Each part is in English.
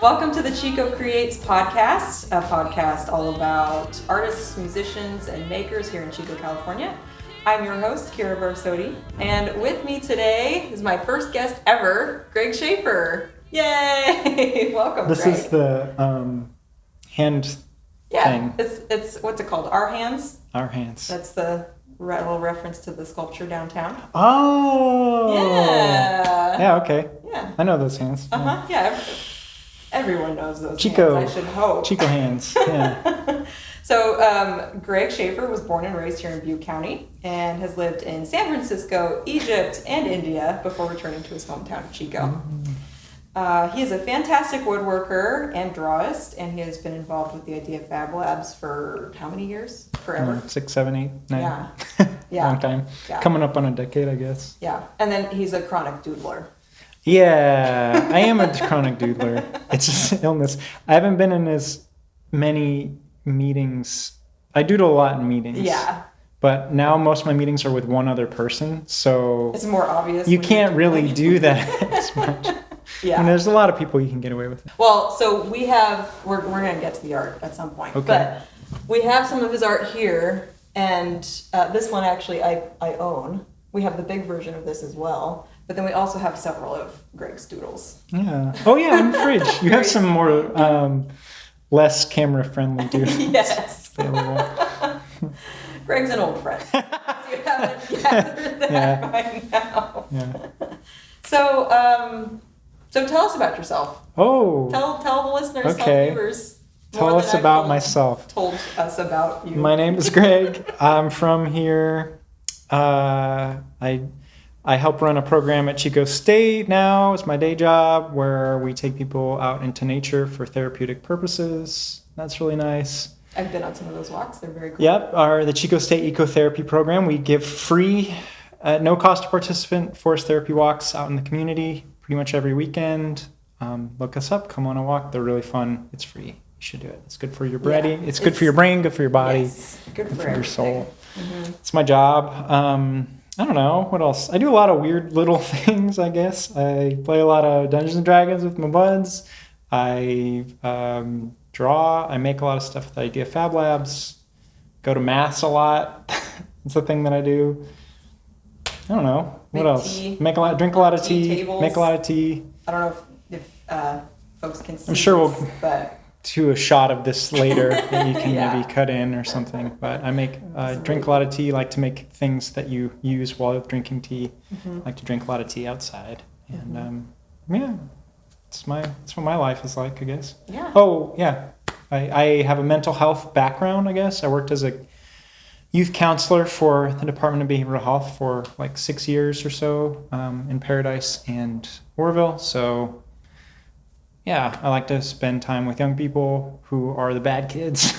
Welcome to the Chico Creates Podcast, a podcast all about artists, musicians, and makers here in Chico, California. I'm your host, Kira Barsodi, and with me today is my first guest ever, Greg Shafer. Yay! Welcome, This Greg. is the hand thing. It's what's it called? Our Hands? Our hands. That's the little reference to the sculpture downtown. Oh! Yeah! Yeah, okay. Yeah. I know those hands. Uh-huh, yeah. Everyone knows those Chico. hands, I should hope. Chico hands, yeah. So, Greg Shafer was born and raised here in Butte County and has lived in San Francisco, Egypt, and India before returning to his hometown of Chico. He is a fantastic woodworker and drawist, and he has been involved with the Idea Fab Labs for how many years? Forever? 6, 7, 8, 9. Yeah. Yeah. Long time. Yeah. Coming up on a decade, I guess. Yeah. And then he's a chronic doodler. Yeah, I am a chronic doodler. It's just an illness. I haven't been in as many meetings. I doodle a lot in meetings. Yeah. But now most of my meetings are with one other person, so It's more obvious. you when can't you're really doodling. do that as much. Yeah. And there's a lot of people you can get away with it. Well, so we're going to get to the art at some point. Okay. But we have some of his art here, and this one actually I own. We have the big version of this as well. But then we also have several of Greg's doodles. Yeah. Oh, yeah, in the fridge. You have some more less camera-friendly doodles. Yes. available. Greg's an old friend. So you haven't gathered that Yeah. by now. Yeah. So tell us about yourself. Oh, Tell the listeners, Okay. tell the viewers. tell more us than I've about myself. Told us about you. My name is Greg. I'm from here. I help run a program at Chico State now. It's my day job where we take people out into nature for therapeutic purposes. That's really nice. I've been on some of those walks. They're very cool. Yep, the Chico State Ecotherapy Program. We give free, at no cost to participant, forest therapy walks out in the community pretty much every weekend. Look us up, come on a walk. They're really fun. It's free. You should do it. It's good for your brain. Yeah, It's good for your brain, good for your body, Yes, good good for for your everything. soul. Mhm. It's my job. I don't know. What else? I do a lot of weird little things, I guess. I play a lot of Dungeons and Dragons with my buds. I draw. I make a lot of stuff with Idea Fab Labs. Go to mass a lot. It's a thing that I do. I don't know. What Make else? tea. Drink a lot of Tea tea. tables. Make a lot of tea. I don't know if folks can see. I'm sure this, we'll- but Do a shot of this later that you can Yeah. maybe cut in or something. But I drink a lot of tea. Like to make things that you use while drinking tea. Like to drink a lot of tea outside. And yeah, it's what my life is like, I guess. yeah. Oh yeah, I have a mental health background, I guess. I worked as a youth counselor for the Department of Behavioral Health for like 6 years or so in Paradise and Orville. So yeah, I like to spend time with young people who are the bad kids.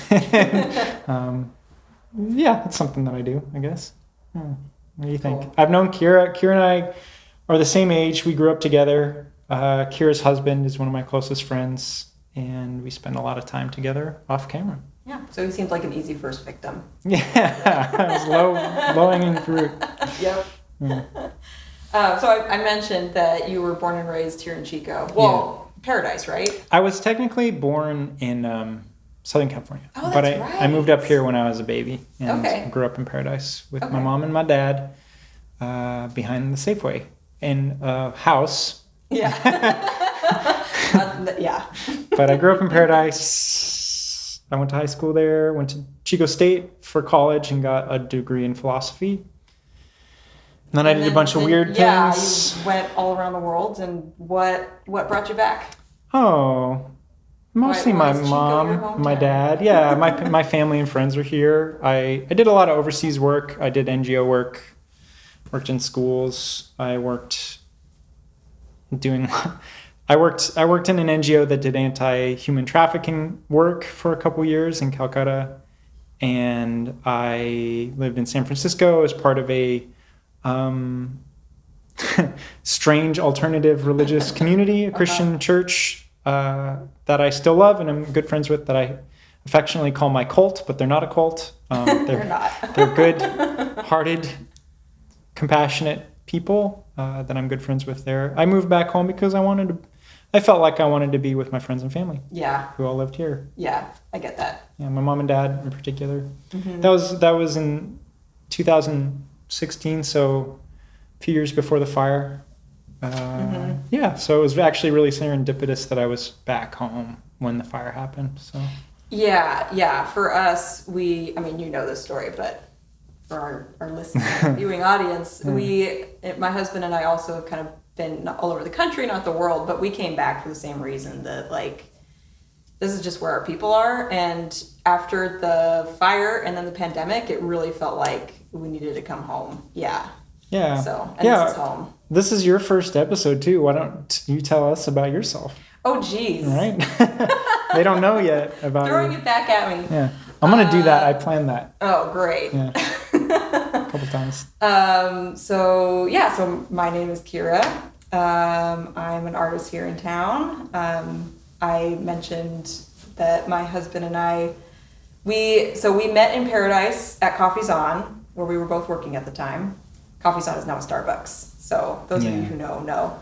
Yeah, it's something that I do, I guess. What do you think? Cool. I've known Kira. Kira and I are the same age. We grew up together. Kira's husband is one of my closest friends, and we spend a lot of time together off camera. Yeah. So he seemed like an easy first victim. Yeah, it's low-hanging fruit. Yep. Yeah. So I mentioned that you were born and raised here in Chico. Well, Paradise, right? I was technically born in Southern California, Oh, but that's I moved up right. here when I was a baby and Okay. grew up in Paradise with Okay. my mom and my dad behind the Safeway in a house. Yeah. Yeah. But I grew up in Paradise. I went to high school there, went to Chico State for college and got a degree in philosophy. And then I did a bunch of weird things. Yeah, you went all around the world, and what brought you back? Oh, mostly Why my is Chico your mom, my hometown? dad. Yeah, my family and friends are here. I did a lot of overseas work. I did NGO work, worked in schools. I worked in an NGO that did anti-human trafficking work for a couple years in Calcutta, and I lived in San Francisco as part of a strange alternative religious community, a Christian church that I still love and I'm good friends with, that I affectionately call my cult, but they're not a cult. They're not. They're good-hearted, compassionate people that I'm good friends with there. I moved back home because I I felt like I wanted to be with my friends and family. Yeah. Who all lived here. Yeah, I get that. Yeah, my mom and dad in particular. Mm-hmm. That was in 2016, so a few years before the fire. Yeah, so it was actually really serendipitous that I was back home when the fire happened. So. Yeah. For us, I mean, you know this story, but for our listening viewing audience, my husband and I also have kind of been all over the country, not the world, but we came back for the same reason that like this is just where our people are. And after the fire and then the pandemic, it really felt like we needed to come home. Yeah. So, and this is home. This is your first episode too. Why don't you tell us about yourself? Oh, geez. Right? They don't know yet about Throwing it back at me. Yeah. I'm going to do that. I planned that. Oh, great. Yeah. A couple times. So my name is Kira. I'm an artist here in town. I mentioned that my husband and I, we met in Paradise at Coffee's On, where we were both working at the time. Coffee's On is now a Starbucks. So those of you who know.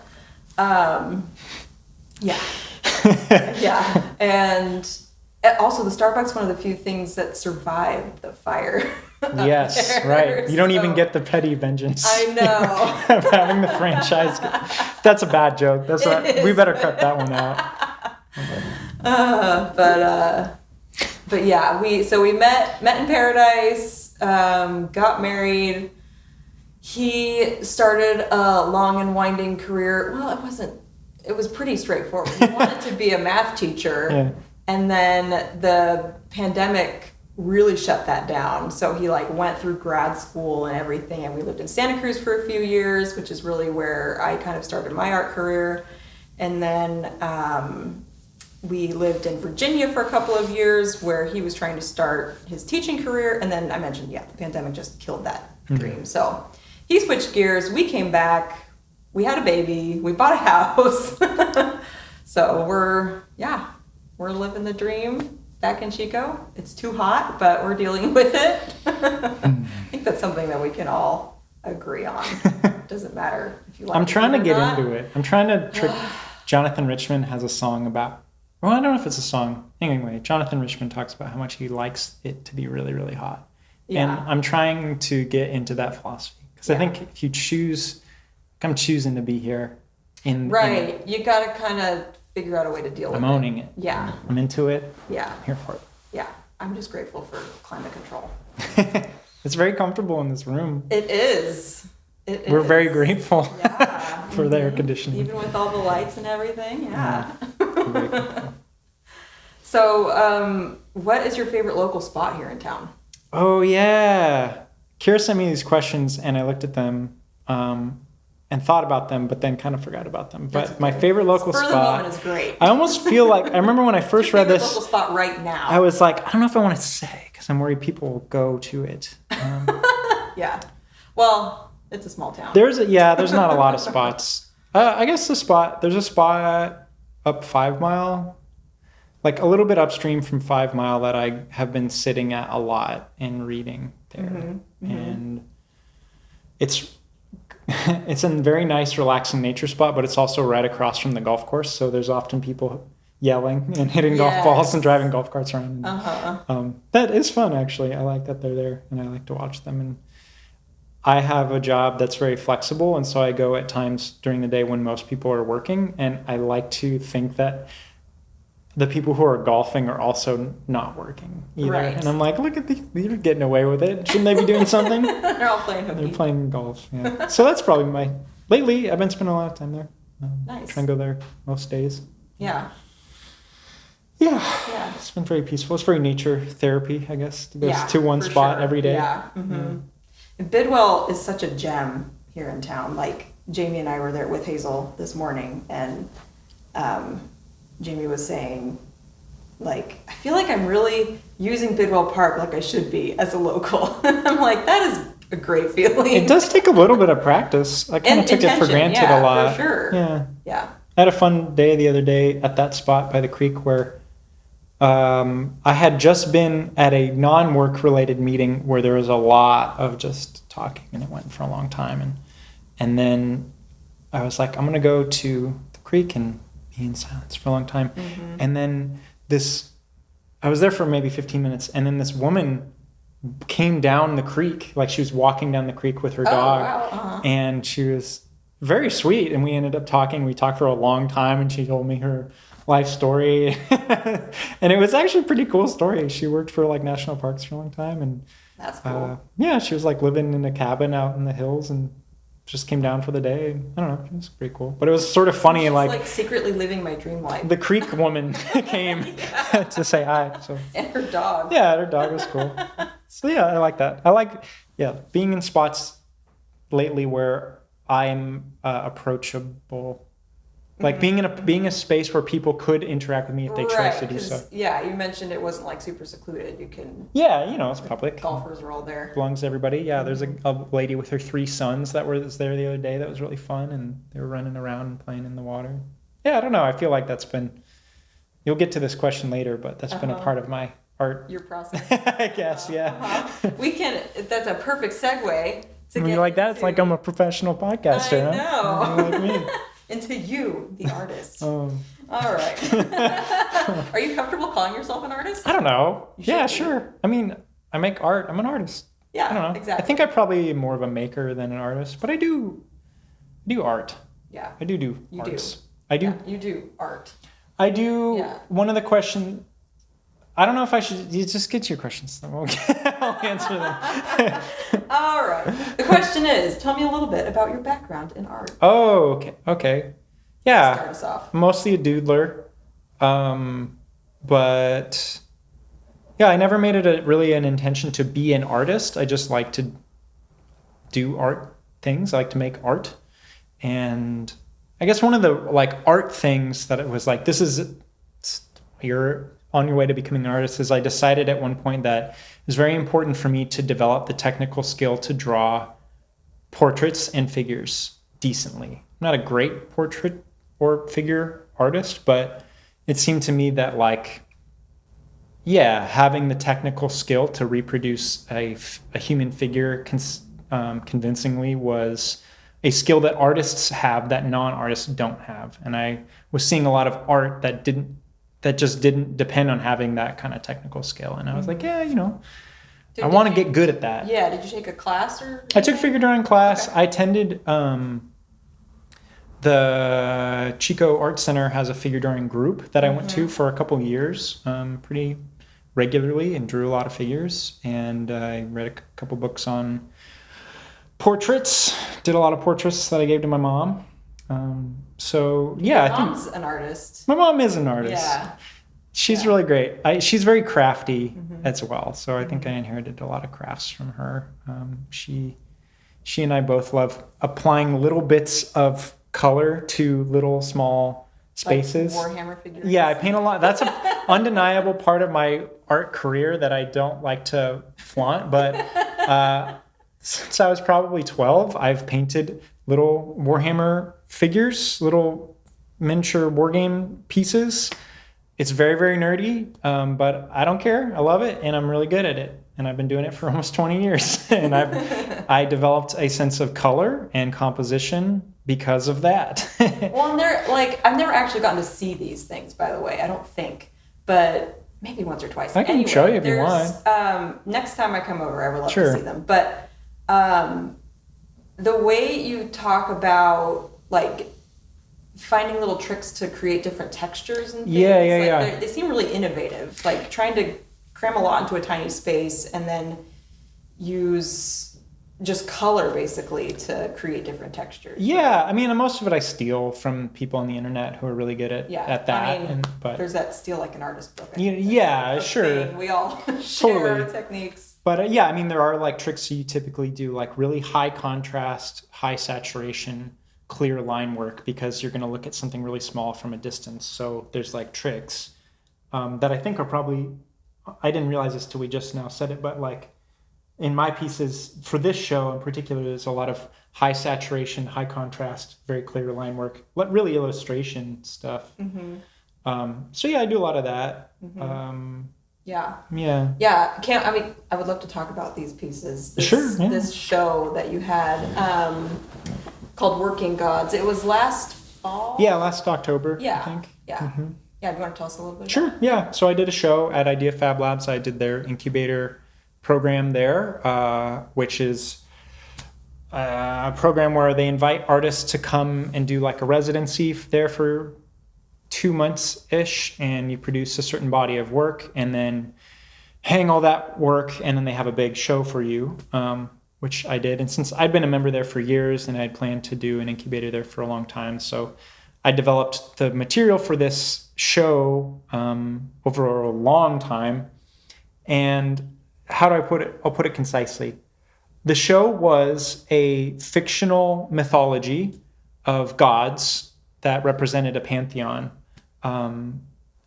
Yeah. And also the Starbucks, one of the few things that survived the fire. Yes, right. You don't even get the petty vengeance. I know. Of having the franchise. That's a bad joke. We better cut that one out. But yeah, we met in Paradise, got married. He started a long and winding career. Well, it was pretty straightforward. He wanted to be a math teacher. Yeah. And then the pandemic really shut that down. So he like went through grad school and everything. And we lived in Santa Cruz for a few years, which is really where I kind of started my art career. And then we lived in Virginia for a couple of years where he was trying to start his teaching career. And then I mentioned, the pandemic just killed that dream. So he switched gears. We came back. We had a baby. We bought a house. So we're living the dream back in Chico. It's too hot, but we're dealing with it. I think that's something that we can all agree on. Doesn't matter if you like I'm trying it to or get not. into it. I'm trying to trick. Jonathan Richman has a song about, well, I don't know if it's a song. Anyway, Jonathan Richman talks about how much he likes it to be really, really hot. Yeah. And I'm trying to get into that philosophy. Because I think if you choose, I'm choosing to be here. Right. You got to kind of figure out a way to deal with it. I'm owning it. Yeah. I'm into it. Yeah. I'm here for it. Yeah. I'm just grateful for climate control. It's very comfortable in this room. It is. We're very grateful yeah. for the air conditioning. Even with all the lights and everything. Yeah. Very comfortable. So, what is your favorite local spot here in town? Oh, yeah. Kira sent me these questions and I looked at them and thought about them, but then kind of forgot about them. But my favorite local spot. The moment is great. I almost feel like, I remember when I first read this. Local spot right now. I was like, I don't know if I want to say because I'm worried people will go to it. Yeah. Well, it's a small town. There's not a lot of spots. I guess there's a spot up 5 Mile, like a little bit upstream from 5 Mile that I have been sitting at a lot and reading there. Mm-hmm. And it's a very nice, relaxing nature spot, but it's also right across from the golf course. So there's often people yelling and hitting golf balls and driving golf carts around. That is fun, actually. I like that they're there and I like to watch them. And I have a job that's very flexible. And so I go at times during the day when most people are working. And I like to think that the people who are golfing are also not working either. Right. And I'm like, look at they're getting away with it. Shouldn't they be doing something? They're all playing hooky. They're playing golf, yeah. So that's probably lately, I've been spending a lot of time there. Nice. Trying to go there most days. Yeah. Yeah. It's been very peaceful. It's very nature therapy, I guess, to go to one spot every day. Yeah. Mm-hmm. And Bidwell is such a gem here in town. Like, Jamie and I were there with Hazel this morning, and Jamie was saying, like, I feel like I'm really using Bidwell Park like I should be as a local. I'm like, that is a great feeling. It does take a little bit of practice. I kind of took it for granted a lot. For sure. Yeah. I had a fun day the other day at that spot by the creek where I had just been at a non-work related meeting where there was a lot of just talking and it went for a long time. And then I was like, I'm going to go to the creek and me in silence for a long time. And then I was there for maybe 15 minutes, and then this woman came down the creek, like she was walking down the creek with her dog. Wow. And she was very sweet, and we ended up talking. We talked for a long time, and she told me her life story. And it was actually a pretty cool story. She worked for like national parks for a long time, and that's cool. She was like living in a cabin out in the hills and just came down for the day. I don't know, it was pretty cool. But it was sort of funny. She's like secretly living my dream life. The creek woman came to say hi. So. And her dog. Yeah, her dog was cool. So yeah, I like that. I like being in spots lately where I'm approachable. Like being a space where people could interact with me if they chose to do so. Yeah, you mentioned it wasn't like super secluded. You can. Yeah, it's public. Golfers are all there. Belongs to everybody. Yeah, there's a lady with her 3 sons that was there the other day. That was really fun, and they were running around and playing in the water. Yeah, I don't know. I feel like that's been. You'll get to this question later, but that's been a part of my art. Your process. I guess, yeah. We can. That's a perfect segue. When you like that, it's like I'm a professional podcaster. I know. Like me. Into you, the artist. All right. Are you comfortable calling yourself an artist? I don't know. Yeah, sure. I mean, I make art. I'm an artist. Yeah, I don't know. exactly. I think I probably am more of a maker than an artist, but I do art. Yeah. I do you arts. Do. I do. Yeah, you do art. I do. Yeah. One of the questions. I don't know if I should. You just get your questions. I'll answer them. All right. The question is, tell me a little bit about your background in art. Oh, okay. Yeah. Start us off. Mostly a doodler. But yeah, I never made it really an intention to be an artist. I just like to do art things. I like to make art. And I guess one of the art things that it was like, you're on your way to becoming an artist, is I decided at one point that it was very important for me to develop the technical skill to draw portraits and figures decently. I'm not a great portrait or figure artist, but it seemed to me that having the technical skill to reproduce a human figure convincingly was a skill that artists have that non-artists don't have. And I was seeing a lot of art that just didn't depend on having that kind of technical skill. And I was like, I want to get good at that. Yeah, did you take a class or? I took figure drawing class. Okay. I attended the Chico Art Center has a figure drawing group that I went to for a couple years pretty regularly and drew a lot of figures. And I read a couple books on portraits, did a lot of portraits that I gave to my mom. Your mom's an artist. My mom is an artist. Yeah. She's really great. She's very crafty as well. So I think I inherited a lot of crafts from her. She and I both love applying little bits of color to little small spaces. Like Warhammer figures. Yeah, I paint a lot. That's an undeniable part of my art career that I don't like to flaunt. But since I was probably 12, I've painted little Warhammer figures, little miniature wargame pieces. It's very, very nerdy, but I don't care. I love it, and I'm really good at it. And I've been doing it for almost 20 years. And I developed a sense of color and composition because of that. Well, and I've never actually gotten to see these things, by the way. I don't think, but maybe once or twice. I can show you if you want. Next time I come over, I would love Sure. to see them. But the way you talk about finding little tricks to create different textures and things, they seem really innovative. Like trying to cram a lot into a tiny space and then use just color basically to create different textures. Yeah, I mean, most of it I steal from people on the internet who are really good at that. I mean, but there's that steal like an artist book. Sure. We all share techniques. But I mean, there are tricks you typically do, really high contrast, high saturation, clear line work, because you're going to look at something really small from a distance. So there's tricks that I think are probably, I didn't realize this till we just now said it, but in my pieces for this show in particular, there's a lot of high saturation, high contrast, very clear line work, really illustration stuff. So I do a lot of that. Yeah. I would love to talk about these pieces. This show that you had called Working Gods. It was last fall? Yeah, last October, Yeah. I think. Yeah. Mm-hmm. Yeah, do you want to tell us a little bit Sure, about it? yeah. So I did a show at Idea Fab Labs. I did their incubator program there, which is a program where they invite artists to come and do like a residency there for 2 months-ish, and you produce a certain body of work and then hang all that work, and then they have a big show for you, which I did. And since I'd been a member there for years and I'd planned to do an incubator there for a long time, so I developed the material for this show over a long time. And how do I put it? I'll put it concisely. The show was a fictional mythology of gods that represented a pantheon.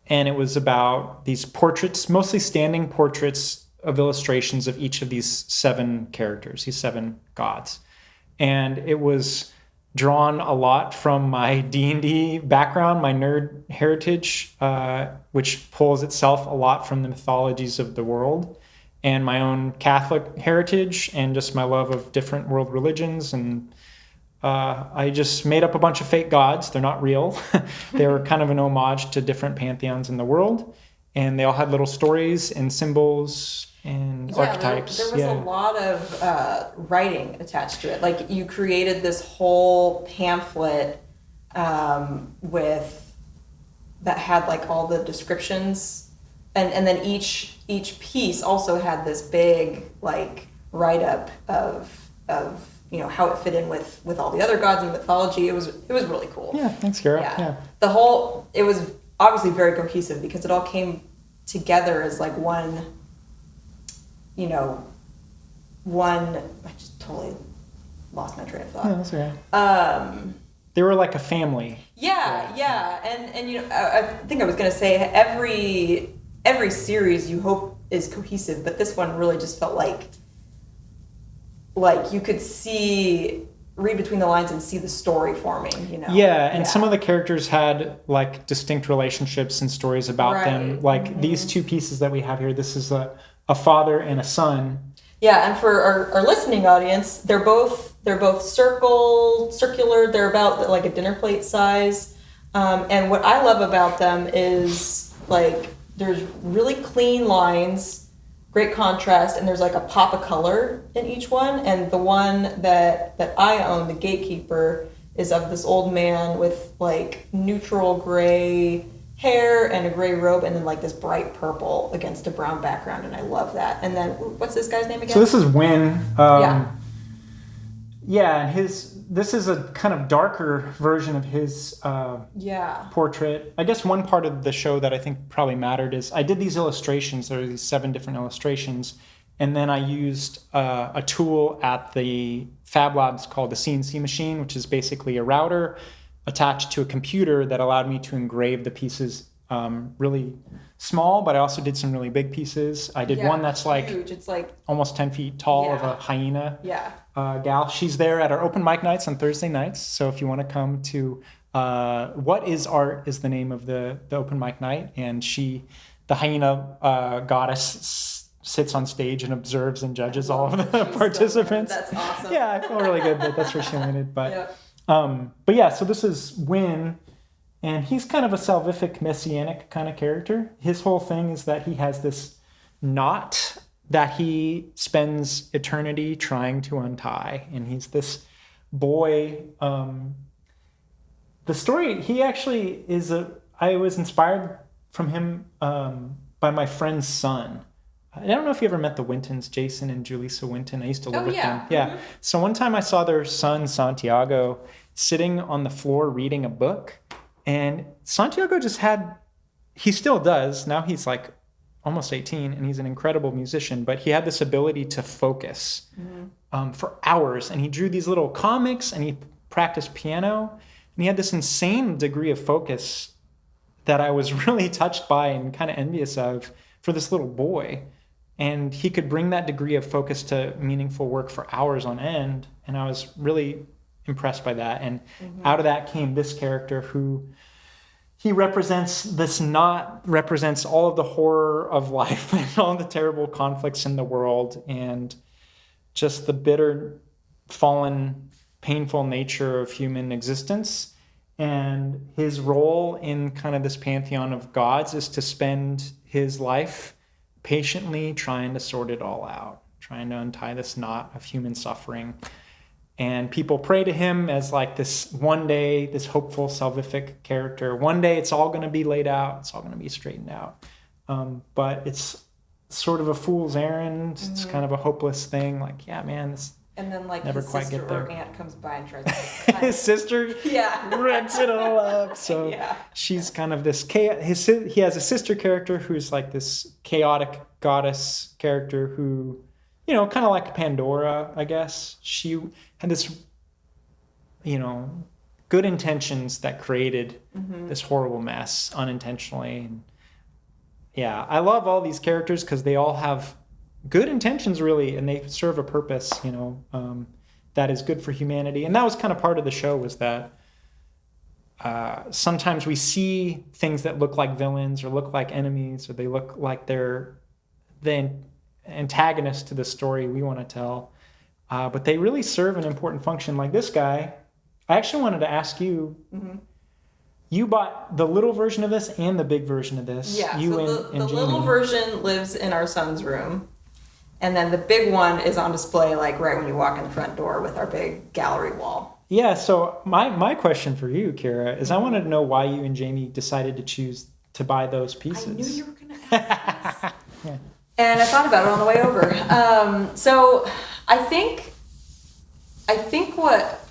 And it was about these portraits, mostly standing portraits of illustrations of each of these 7 characters, these 7 gods. And it was drawn a lot from my D&D background, my nerd heritage, which pulls itself a lot from the mythologies of the world, and my own Catholic heritage, and just my love of different world religions. And I just made up a bunch of fake gods. They're not real. They were kind of an homage to different pantheons in the world, and they all had little stories and symbols and archetypes. There was a lot of writing attached to it. Like, you created this whole pamphlet with that had like all the descriptions, and then each piece also had this big like write-up of how it fit in with all the other gods in mythology. It was really cool. Yeah, thanks, Kara. Yeah. It was obviously very cohesive because it all came together as like one. I just totally lost my train of thought. Yeah, that's okay. They were like a family. Yeah. And I think I was gonna say every series you hope is cohesive, but this one really just felt like you could read between the lines and see the story forming, Yeah, and some of the characters had like distinct relationships and stories about them. Like these 2 pieces that we have here, this is a father and a son. Yeah, and for our listening audience, they're both circular. They're about like a dinner plate size. And what I love about them is like there's really clean lines, great contrast, and there's like a pop of color in each one. And the one that I own, the Gatekeeper, is of this old man with like neutral gray hair and a gray robe, and then like this bright purple against a brown background, and I love that. And then what's this guy's name again? So this is Win. This is a kind of darker version of his portrait. I guess one part of the show that I think probably mattered is I did these illustrations. There are these 7 different illustrations, and then I used a tool at the Fab Labs called the CNC machine, which is basically a router attached to a computer that allowed me to engrave the pieces really small, but I also did some really big pieces. I did one that's like huge. It's like almost 10 feet tall of a hyena gal. She's there at our open mic nights on Thursday nights. So if you want to come to What is Art is the name of the open mic night. And the hyena goddess sits on stage and observes and judges all of the participants. That's awesome. Yeah, I feel really good that that's where she landed. But yeah, so this is Win, and he's kind of a salvific messianic kind of character. His whole thing is that he has this knot that he spends eternity trying to untie, and he's this boy. The story, he actually is I was inspired from him by my friend's son. I don't know if you ever met the Wintons, Jason and Julissa Winton. I used to live with them. Yeah. Mm-hmm. So one time I saw their son, Santiago, sitting on the floor reading a book. And Santiago he still does. Now he's like almost 18 and he's an incredible musician, but he had this ability to focus for hours. And he drew these little comics and he practiced piano. And he had this insane degree of focus that I was really touched by and kind of envious of for this little boy. And he could bring that degree of focus to meaningful work for hours on end. And I was really impressed by that. And out of that came this character who he represents all of the horror of life and all the terrible conflicts in the world and just the bitter, fallen, painful nature of human existence. And his role in kind of this pantheon of gods is to spend his life patiently trying to sort it all out, trying to untie this knot of human suffering. And people pray to him as like this one day, this hopeful, salvific character. One day it's all going to be laid out. It's all going to be straightened out. But it's sort of a fool's errand. Mm-hmm. It's kind of a hopeless thing. Like, yeah, man, this and then like never his quite sister get there. or aunt comes by and tries to his sister wrecks it all up. So she's kind of this he has a sister character who's like this chaotic goddess character who, you know, kind of like Pandora, I guess. She had this, you know, good intentions that created this horrible mess unintentionally. And yeah, I love all these characters because they all have good intentions, really, and they serve a purpose, you know, that is good for humanity. And that was kind of part of the show, was that sometimes we see things that look like villains or look like enemies, or they look like they're the antagonist to the story we want to tell. But they really serve an important function. Like this guy, I actually wanted to ask you, you bought the little version of this and the big version of this. Yeah, you so and the Jamie. little version lives in our son's room. And then the big one is on display like right when you walk in the front door with our big gallery wall. Yeah, so my question for you, Kira, is I wanted to know why you and Jamie decided to choose to buy those pieces. I knew you were going to ask this. Yeah. And I thought about it on the way over. So I think what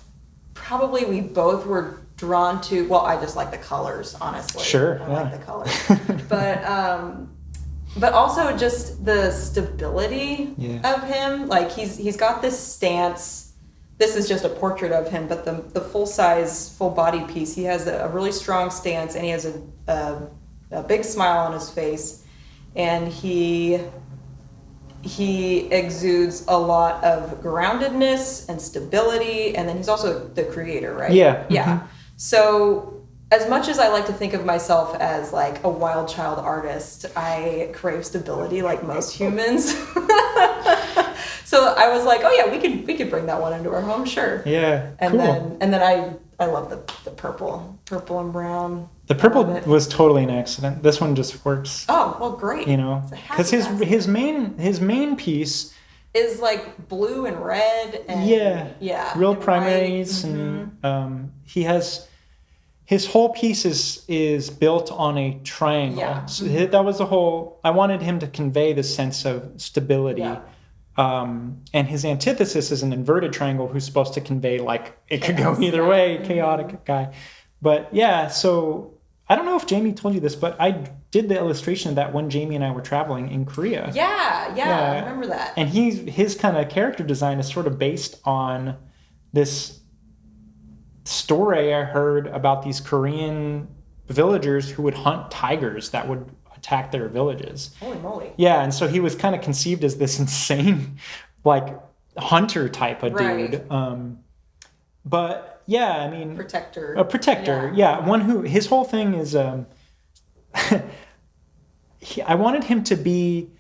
probably we both were drawn to, well, I just like the colors, honestly. Sure. I like the colors. But also just the stability of him. Like he's got this stance. This is just a portrait of him, but the full-size, full-body piece, he has a really strong stance, and he has a big smile on his face. And he exudes a lot of groundedness and stability, and then he's also the creator, right? Yeah. Yeah. So as much as I like to think of myself as like a wild child artist, I crave stability like most humans. So I was like, oh yeah, we could bring that one into our home, sure. Yeah. And cool. then I love the purple and brown. The purple was totally an accident. This one just works. Oh, well, great. You know, because his main piece is like blue and red and real and primaries, and he has his whole piece is built on a triangle. Yeah. So that was the whole. I wanted him to convey the sense of stability. Yeah. And his antithesis is an inverted triangle who's supposed to convey like it could go either way, chaotic guy. But yeah, so I don't know if Jamie told you this, but I did the illustration of that when Jamie and I were traveling in Korea. Yeah, I remember that. And his kind of character design is sort of based on this story I heard about these Korean villagers who would hunt tigers that would attack their villages. Holy moly. Yeah, and so he was kind of conceived as this insane, like, hunter type of dude. But yeah, I mean, a protector. Yeah, one who his whole thing is. I wanted him to be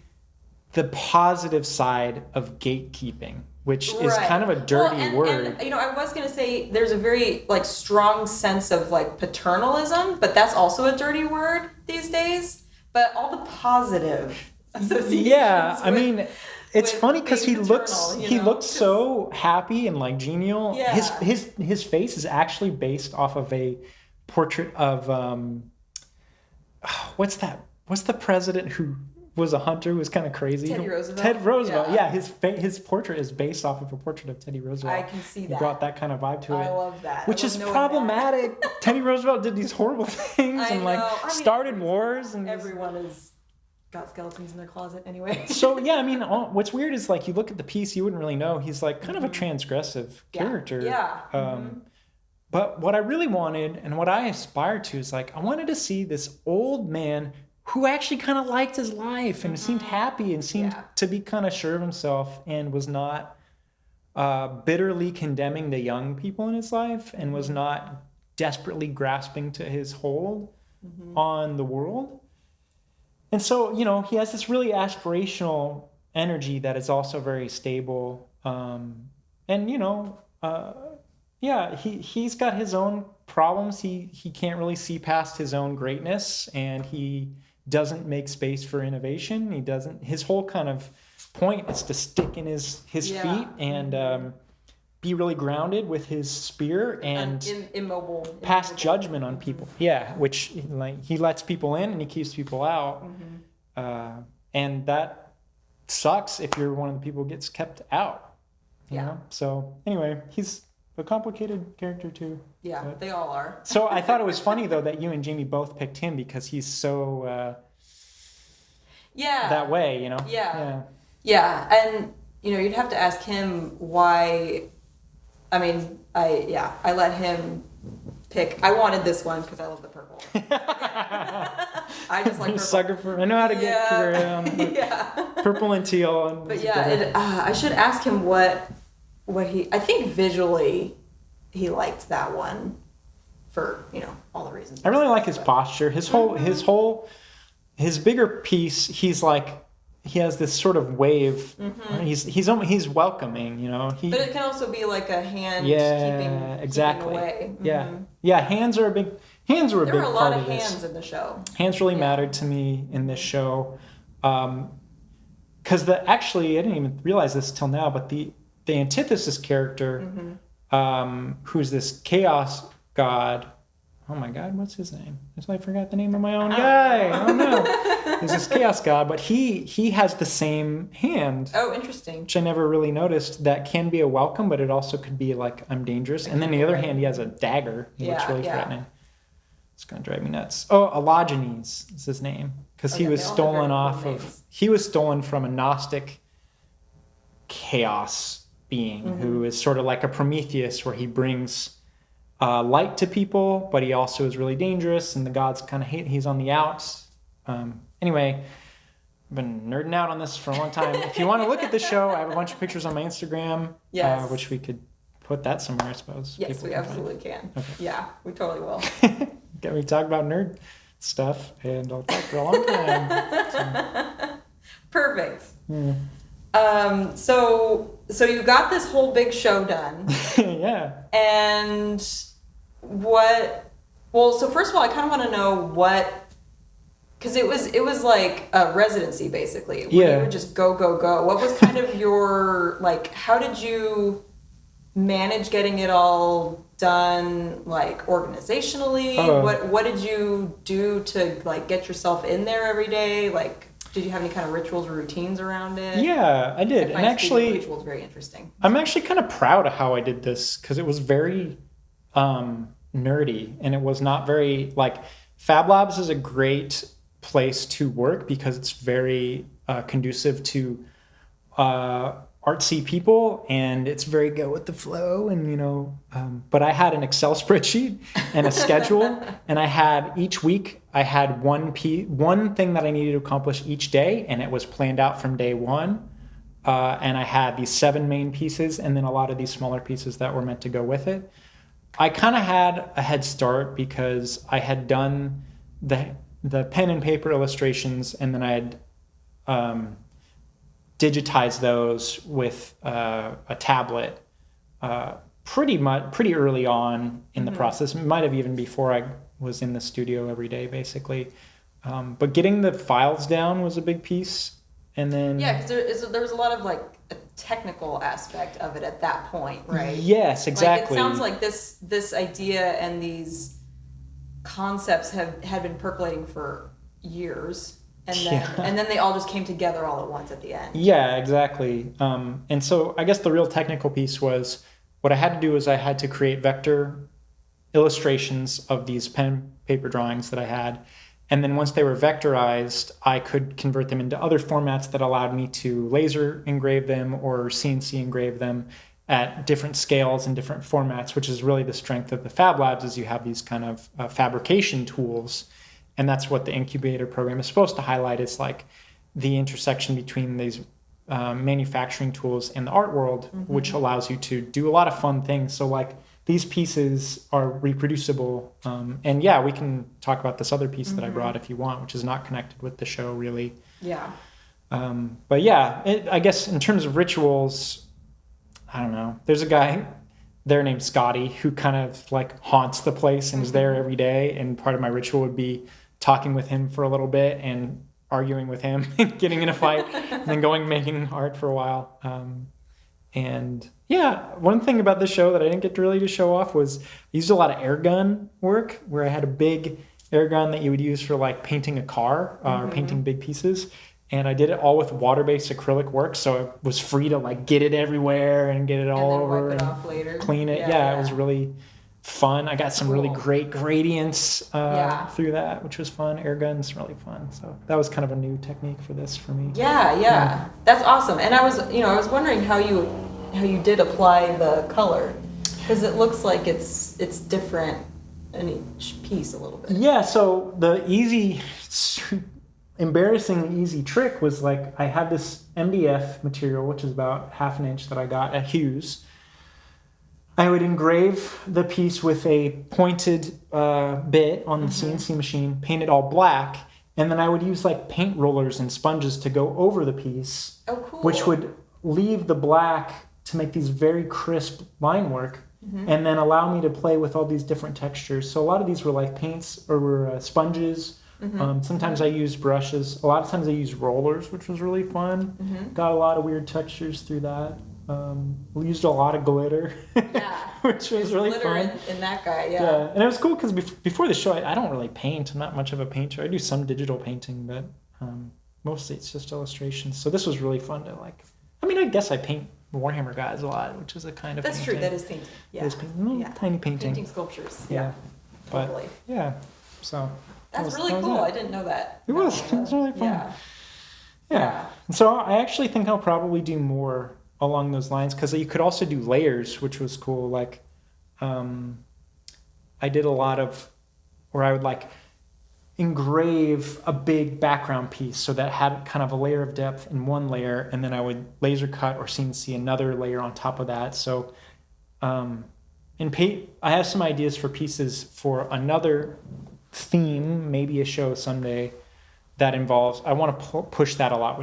the positive side of gatekeeping, which is kind of a dirty word. And, you know, I was going to say there's a very like strong sense of like paternalism, but that's also a dirty word these days. But all the positive associations. Yeah, I mean, it's funny because he looks so happy and like genial. Yeah. His face is actually based off of a portrait of what's the president who was a hunter who was kind of crazy? Teddy Roosevelt. Ted Roosevelt. Yeah, his portrait is based off of a portrait of Teddy Roosevelt. I can see that. He brought that kind of vibe to it. I love that. Which is problematic. Teddy Roosevelt did these horrible things started wars, and everyone has got skeletons in their closet anyway. So yeah, I mean, what's weird is like you look at the piece, you wouldn't really know he's like kind of a transgressive character. Yeah. But what I really wanted and what I aspired to is like I wanted to see this old man who actually kind of liked his life and seemed happy and seemed to be kind of sure of himself and was not bitterly condemning the young people in his life and was not desperately grasping to his hold on the world. And so, you know, he has this really aspirational energy that is also very stable. And, you know, he's got his own problems. He can't really see past his own greatness, and he doesn't make space for innovation. His whole kind of point is to stick in his feet and be really grounded with his spear and immobile, pass judgment on people. Yeah, which like he lets people in and he keeps people out. And that sucks if you're one of the people who gets kept out. You know? So anyway, he's a complicated character too. Yeah, they all are. So I thought it was funny though that you and Jamie both picked him because he's so that way, you know? Yeah, and you'd have to ask him why. I mean, I let him pick. I wanted this one because I love the purple. I just like purple. Sucker for. I know how to get around purple and teal. But I should ask him what he. I think visually, he liked that one for all the reasons. I really like his posture. His bigger piece. He's like. He has this sort of wave. He's welcoming, but it can also be like a hand exactly. keeping away. Yeah. Hands were a big part of this. There were a lot of hands in the show. Hands really mattered to me in this show, because actually I didn't even realize this till now, but the antithesis character, who's this chaos god. Oh my God, what's his name? I forgot the name of my own guy. Oh no. There's this chaos god, but he has the same hand. Oh, interesting. Which I never really noticed. That can be a welcome, but it also could be like, I'm dangerous. And then the other hand, he has a dagger. He looks really threatening. It's going to drive me nuts. Oh, Allogenes is his name. Because he was stolen he was stolen from a Gnostic chaos being who is sort of like a Prometheus, where he brings light to people, but he also is really dangerous, and the gods kind of hate. He's on the outs. Anyway, I've been nerding out on this for a long time. If you want to look at the show, I have a bunch of pictures on my Instagram, which we could put that somewhere, I suppose. Yes, we absolutely can. Okay. Yeah, we totally will. Get me talk about nerd stuff, and I'll talk for a long time. So. Perfect. So you got this whole big show done. Yeah. And so first of all, I kind of want to know because it was like a residency basically. Where you would just go. What was kind of your, like, how did you manage getting it all done, like, organizationally? What did you do to, like, get yourself in there every day? Like, did you have any kind of rituals or routines around it? Yeah, I did. And actually, rituals very interesting. I'm actually kind of proud of how I did this because it was very nerdy, and it was not very, like, Fab Labs is a great place to work because it's very conducive to artsy people, and it's very go with the flow, and but I had an Excel spreadsheet and a schedule, and I had each week I had one thing that I needed to accomplish each day, and it was planned out from day one, and I had these 7 main pieces and then a lot of these smaller pieces that were meant to go with it. I kind of had a head start because I had done the pen and paper illustrations, and then I had digitized those with a tablet pretty early on in the process. It might have even before I was in the studio every day, basically. But getting the files down was a big piece. And then because there was a lot of, like, a technical aspect of it at that point, right? Yes, exactly. Like, it sounds like this idea and these concepts had been percolating for years. And then they all just came together all at once at the end. Yeah, exactly. And so I guess the real technical piece was what I had to do is I had to create vector illustrations of these pen and paper drawings that I had. And then once they were vectorized, I could convert them into other formats that allowed me to laser engrave them or CNC engrave them at different scales and different formats, which is really the strength of the Fab Labs, is you have these kind of fabrication tools. And that's what the incubator program is supposed to highlight. It's like the intersection between these manufacturing tools and the art world, which allows you to do a lot of fun things. So, like, these pieces are reproducible. And yeah, we can talk about this other piece that I brought if you want, which is not connected with the show really. Yeah. But yeah, I guess in terms of rituals, I don't know. There's a guy, there named Scotty, who kind of like haunts the place and is there every day. And part of my ritual would be talking with him for a little bit and arguing with him and getting in a fight and then going making art for a while. And yeah, one thing about this show that I didn't get to really show off was I used a lot of air gun work, where I had a big air gun that you would use for like painting a car or painting big pieces. And I did it all with water-based acrylic work, so it was free to like get it everywhere and get it all over wipe it off later. Clean it. Yeah, it was really fun. I got some really great gradients through that, which was fun. Air guns, really fun. So that was kind of a new technique for this for me. Yeah. That's awesome. And I was wondering how you did apply the color, because it looks like it's different in each piece a little bit. Yeah. So the embarrassingly easy trick was like I had this MDF material, which is about 1/2 inch that I got at Hughes. I would engrave the piece with a pointed bit on the CNC machine, paint it all black, and then I would use like paint rollers and sponges to go over the piece, which would leave the black to make these very crisp line work, and then allow me to play with all these different textures. So a lot of these were like paints or were sponges. Sometimes I used brushes. A lot of times I used rollers, which was really fun. Got a lot of weird textures through that. We used a lot of glitter, which was really fun. In that guy, and it was cool because before the show, I don't really paint. I'm not much of a painter. I do some digital painting, but mostly it's just illustrations. So this was really fun to like. I mean, I guess I paint Warhammer guys a lot, which is a kind of. That's painting. true. That is painting. Yeah. It is painting. Tiny painting. Painting sculptures. Yeah. Totally. But yeah. So. That's really cool. I didn't know that. It was really fun. Yeah. And so I actually think I'll probably do more along those lines, because you could also do layers, which was cool. Like, I did a lot of where I would like engrave a big background piece so that had kind of a layer of depth in one layer, and then I would laser cut or CNC another layer on top of that. So, I have some ideas for pieces for another theme, maybe a show someday that involves. I want to push that a lot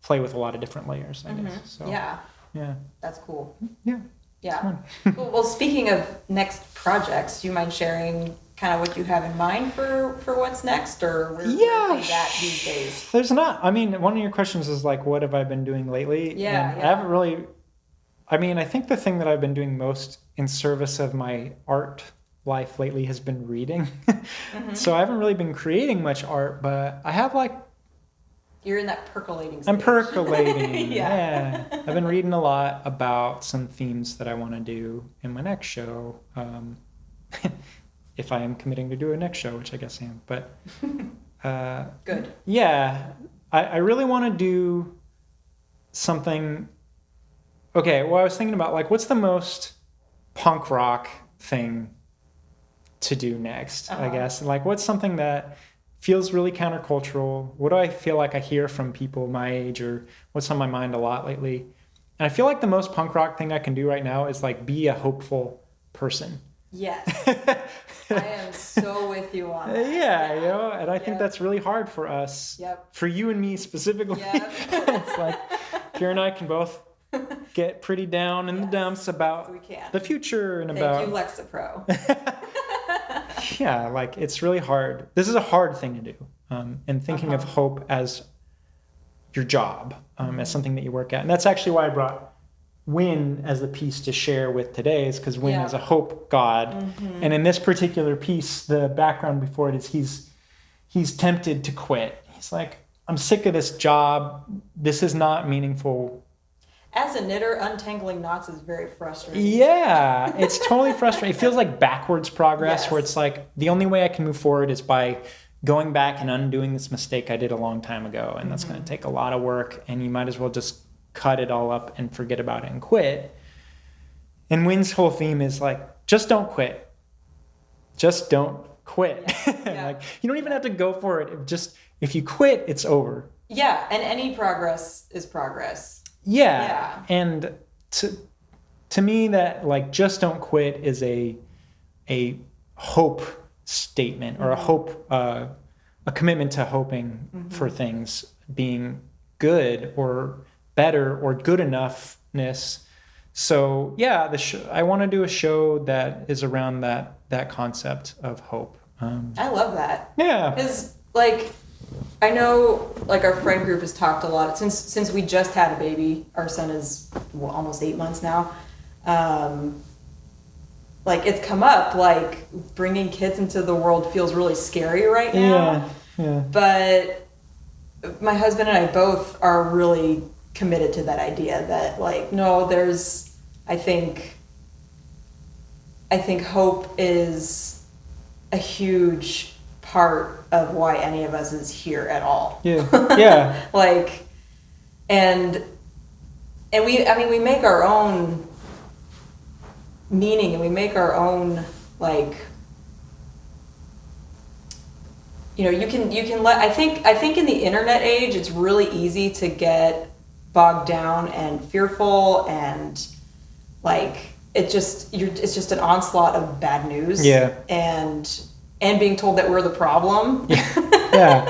play with a lot of different layers. I guess. So, yeah, that's cool. Yeah. Cool. Well, speaking of next projects, do you mind sharing kind of what you have in mind for what's next, or where are you at these days? There's not. I mean, one of your questions is like, what have I been doing lately? Yeah. I haven't really. I mean, I think the thing that I've been doing most in service of my art life lately has been reading. So I haven't really been creating much art, but I have like. You're in that percolating stage. I'm percolating. Yeah. I've been reading a lot about some themes that I want to do in my next show. If I am committing to do a next show, which I guess I am. But good. Yeah. I really want to do something. Okay, well, I was thinking about like, what's the most punk rock thing to do next, I guess. Like, what's something that feels really countercultural? What do I feel like I hear from people my age, or what's on my mind a lot lately? And I feel like the most punk rock thing I can do right now is like be a hopeful person. Yes. I am so with you on that. Yeah, you know, and I think that's really hard for us. For you and me specifically. It's like Kira and I can both get pretty down in the dumps about the future and about. Thank you, Lexapro. Yeah, like it's really hard. This is a hard thing to do. And thinking of hope as your job, as something that you work at. And that's actually why I brought Win as the piece to share with today, is because Win is a hope god. And in this particular piece, the background before it is he's tempted to quit. He's like, I'm sick of this job. This is not meaningful. As a knitter, untangling knots is very frustrating. Yeah, it's totally frustrating. It feels like backwards progress, where it's like the only way I can move forward is by going back and undoing this mistake I did a long time ago. And that's going to take a lot of work, and you might as well just cut it all up and forget about it and quit. And Win's whole theme is like, just don't quit. Just don't quit. Like, you don't even have to go for it. If you quit, it's over. Yeah, and any progress is progress. Yeah. And to me, that like just don't quit is a hope statement, or a hope, a commitment to hoping for things being good or better or good enoughness So yeah, I want to do a show that is around that concept of hope. I love that. Yeah. Because, like, I know, like, our friend group has talked a lot since we just had a baby. Our son is almost 8 months now. Like, it's come up, like, bringing kids into the world feels really scary right now. Yeah. But my husband and I both are really committed to that idea that, like, no, I think hope is a huge part of why any of us is here at all. Yeah. Like, and we make our own meaning, and we make our own, like, you can let, I think in the internet age, it's really easy to get bogged down and fearful, and, like, it's just an onslaught of bad news. Yeah. And being told that we're the problem. Yeah.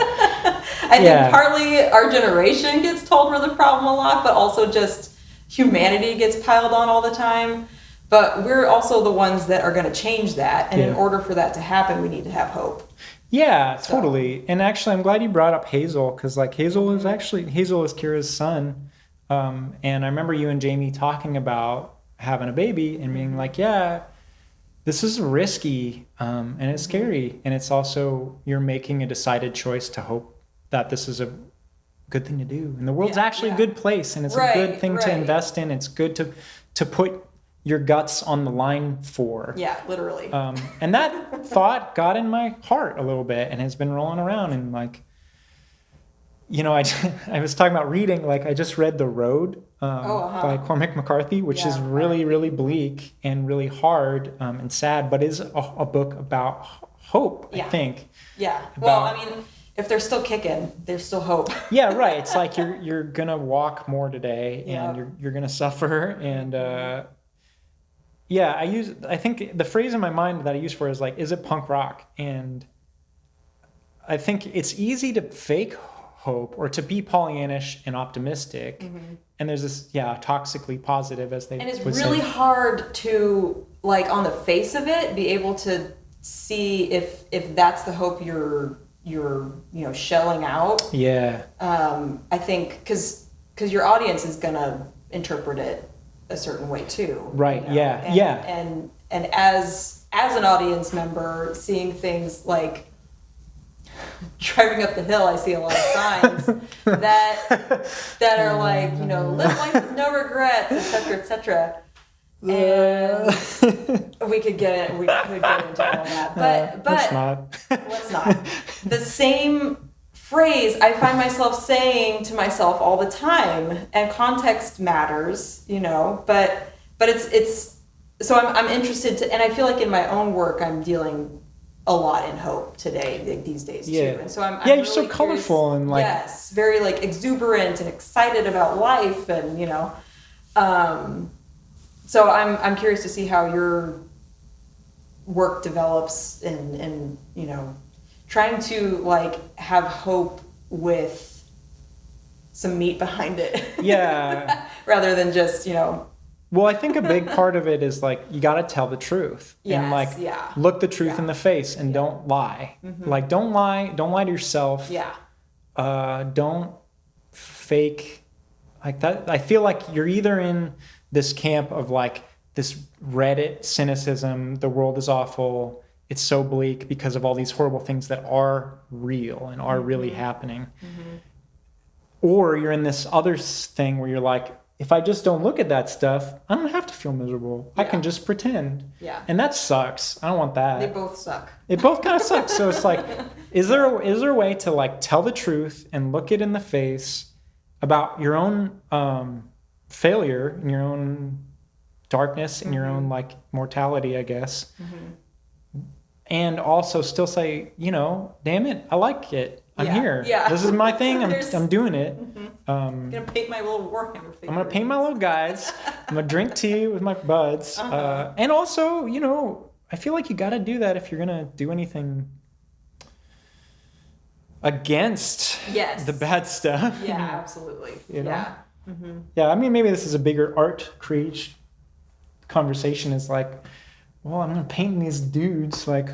I think partly our generation gets told we're the problem a lot, but also just humanity gets piled on all the time. But we're also the ones that are going to change that. And in order for that to happen, we need to have hope. Yeah, totally. And actually, I'm glad you brought up Hazel, because, like, Hazel is Kira's son. And I remember you and Jamie talking about having a baby and being like, yeah, this is risky, and it's scary. And it's also, you're making a decided choice to hope that this is a good thing to do. And the world's actually a good place, and it's a good thing to invest in. It's good to put your guts on the line for. Yeah, literally. And that thought got in my heart a little bit and has been rolling around. And, like, I was talking about reading, like, I just read The Road by Cormac McCarthy, which is really, really bleak and really hard and sad, but is a book about hope, I think. Yeah. Well, I mean, if they're still kicking, there's still hope. Yeah, right. It's like you're gonna walk more today, and you're gonna suffer, and I think the phrase in my mind that I use for it is, like, is it punk rock? And I think it's easy to fake hope or to be Pollyannish and optimistic. Mm-hmm. And there's this, toxically positive, as they would say. And it's really hard to, like, on the face of it, be able to see if that's the hope you're shelling out. Yeah. I think because your audience is gonna interpret it a certain way too. Right. And as an audience member, seeing things like driving up the hill, I see a lot of signs that are like, live life with no regrets, etc. And we could get into all that, but let's not. The same phrase I find myself saying to myself all the time, and context matters, but it's so I'm interested to, and I feel like in my own work I'm dealing a lot in hope today, like, these days too. And so I'm you're really so colorful and, like, yes, very, like, exuberant and excited about life, and so I'm curious to see how your work develops in trying to, like, have hope with some meat behind it. Yeah. Rather than just, Well, I think a big part of it is, like, you got to tell the truth. Yes, and, like, look the truth in the face and don't lie. Mm-hmm. Like, don't lie to yourself. Yeah. Don't fake, like, that. I feel like you're either in this camp of, like, this Reddit cynicism, the world is awful, it's so bleak because of all these horrible things that are real and are really happening. Mm-hmm. Or you're in this other thing where you're like, if I just don't look at that stuff, I don't have to feel miserable. I can just pretend. Yeah. And that sucks. I don't want that. They both suck. It both kind of sucks. So it's like, is there a way to, like, tell the truth and look it in the face about your own failure and your own darkness and your own, like, mortality, I guess. Mm-hmm. And also still say, damn it, I like it. I'm here. Yeah. This is my thing. I'm doing it. Mm-hmm. I'm gonna paint my little Warhammer figure. I'm gonna paint my little guys. I'm gonna drink tea with my buds. And also, I feel like you got to do that if you're gonna do anything against the bad stuff. Yeah, absolutely. Yeah. Mm-hmm. Yeah. I mean, maybe this is a bigger art creation conversation is like, well, I'm gonna paint these dudes. Like,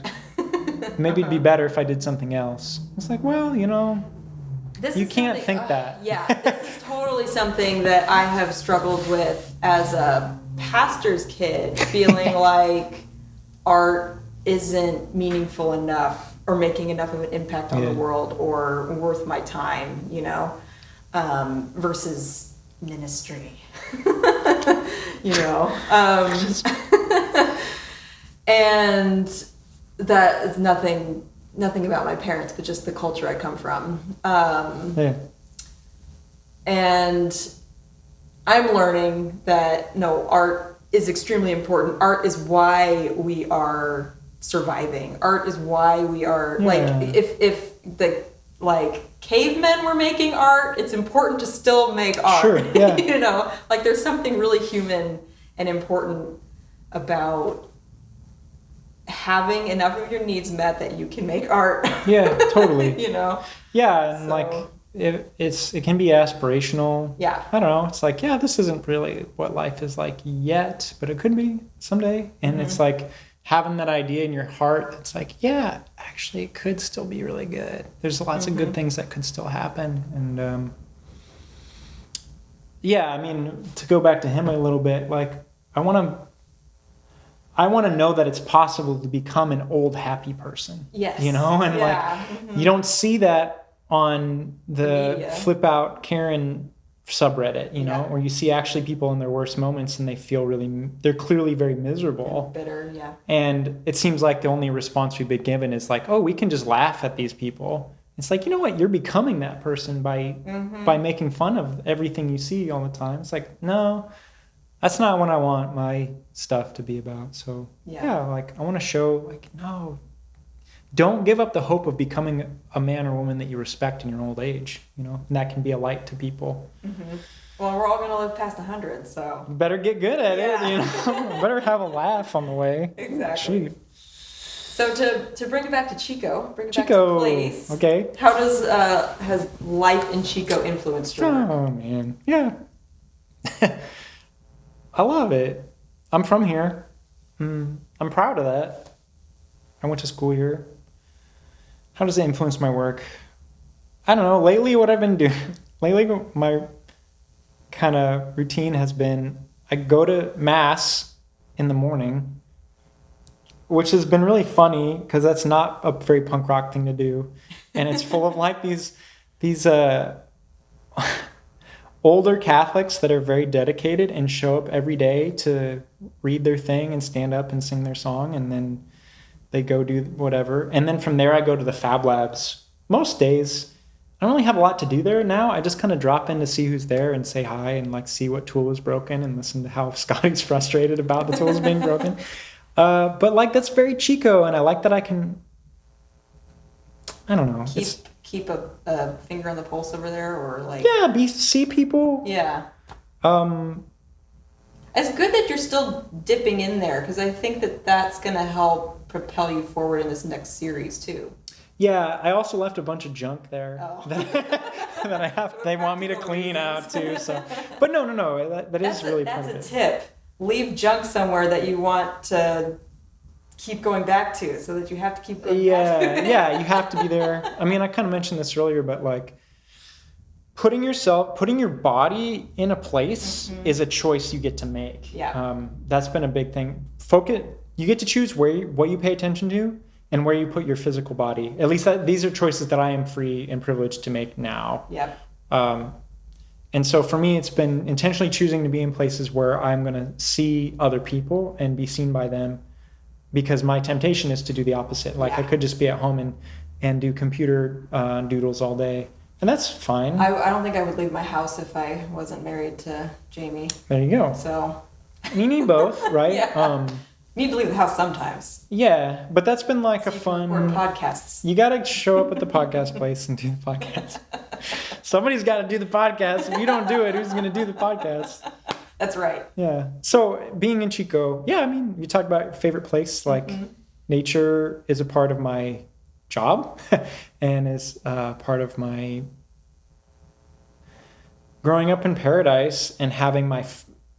maybe it'd be better if I did something else. It's like, well, you know, you can't think that. Yeah, this is totally something that I have struggled with as a pastor's kid, feeling like art isn't meaningful enough or making enough of an impact on the world or worth my time, you know, versus ministry, you know. And that is nothing about my parents, but just the culture I come from. And I'm learning that no, art is extremely important. Art is why we are surviving. Art is why we are like, if the like cavemen were making art, it's important to still make art. Sure, yeah. You know, like there's something really human and important about having enough of your needs met that you can make art. Yeah, totally. You know? Yeah, and so, like it can be aspirational. Yeah. I don't know. It's like, yeah, this isn't really what life is like yet, but it could be someday. And it's like having that idea in your heart that's like, yeah, actually it could still be really good. There's lots of good things that could still happen. And yeah, I mean, to go back to him a little bit, like I want to know that it's possible to become an old happy person. Yes. You know, and like you don't see that on the media. Flip Out Karen subreddit, you know, where you see actually people in their worst moments and they're clearly very miserable. Bitter, yeah. And it seems like the only response we've been given is like, oh, we can just laugh at these people. It's like, you know what? You're becoming that person by making fun of everything you see all the time. It's like, no, that's not what I want my stuff to be about. So yeah, like I want to show like, no, don't give up the hope of becoming a man or woman that you respect in your old age, you know, and that can be a light to people. Well, we're all going to live past 100, so. You better get good at it, you know. Better have a laugh on the way. Exactly. Shoot. So to bring it back to Chico, back Chico, to place. Okay. How has life in Chico influenced your work? Oh, man. Yeah. I love it. I'm from here. I'm proud of that. I went to school here. How does it influence my work? I don't know. Lately, what I've been doing, my kind of routine has been I go to mass in the morning, which has been really funny because that's not a very punk rock thing to do. And it's full of like these older Catholics that are very dedicated and show up every day to read their thing and stand up and sing their song. And then they go do whatever. And then from there, I go to the Fab Labs. Most days, I don't really have a lot to do there now. I just kind of drop in to see who's there and say hi and like see what tool is broken and listen to how Scotty's frustrated about the tools being broken. But like that's very Chico, and I like that I can, I don't know. Keep a finger on the pulse over there, or like see people. Yeah. It's good that you're still dipping in there because I think that that's going to help propel you forward in this next series too. Yeah, I also left a bunch of junk there that they want me to clean out too. So, but no, that is really part of it. That's a tip. Leave junk somewhere that you want to keep going back to, so that you have to keep going back to. Yeah, you have to be there. I mean, I kind of mentioned this earlier, but like putting your body in a place is a choice you get to make. Yeah. That's been a big thing. You get to choose what you pay attention to and where you put your physical body. At least these are choices that I am free and privileged to make now. Yep. And so for me, it's been intentionally choosing to be in places where I'm going to see other people and be seen by them, because my temptation is to do the opposite. Like I could just be at home and do computer doodles all day. And that's fine. I don't think I would leave my house if I wasn't married to Jamie. There you go. So you need both, right? Yeah. Need to leave the house sometimes. Yeah, but that's been like a fun... Or podcasts. You got to show up at the podcast place and do the podcast. Somebody's got to do the podcast. If you don't do it, who's going to do the podcast? That's right. Yeah. So being in Chico, I mean, you talked about your favorite place. Like nature is a part of my job and is part of my growing up in paradise and having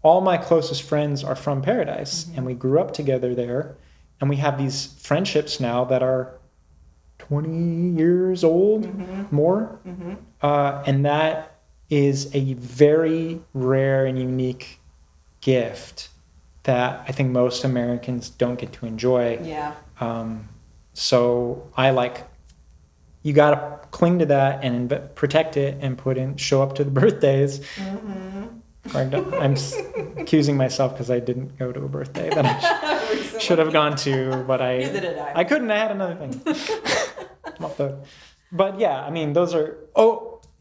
all my closest friends are from Paradise, and we grew up together there, and we have these friendships now that are 20 years old, more. And that is a very rare and unique gift that I think most Americans don't get to enjoy. Yeah. So you got to cling to that and protect it and show up to the birthdays. I'm accusing myself because I didn't go to a birthday that I should have gone to, but Neither did I. I couldn't. I had another thing. But yeah, I mean,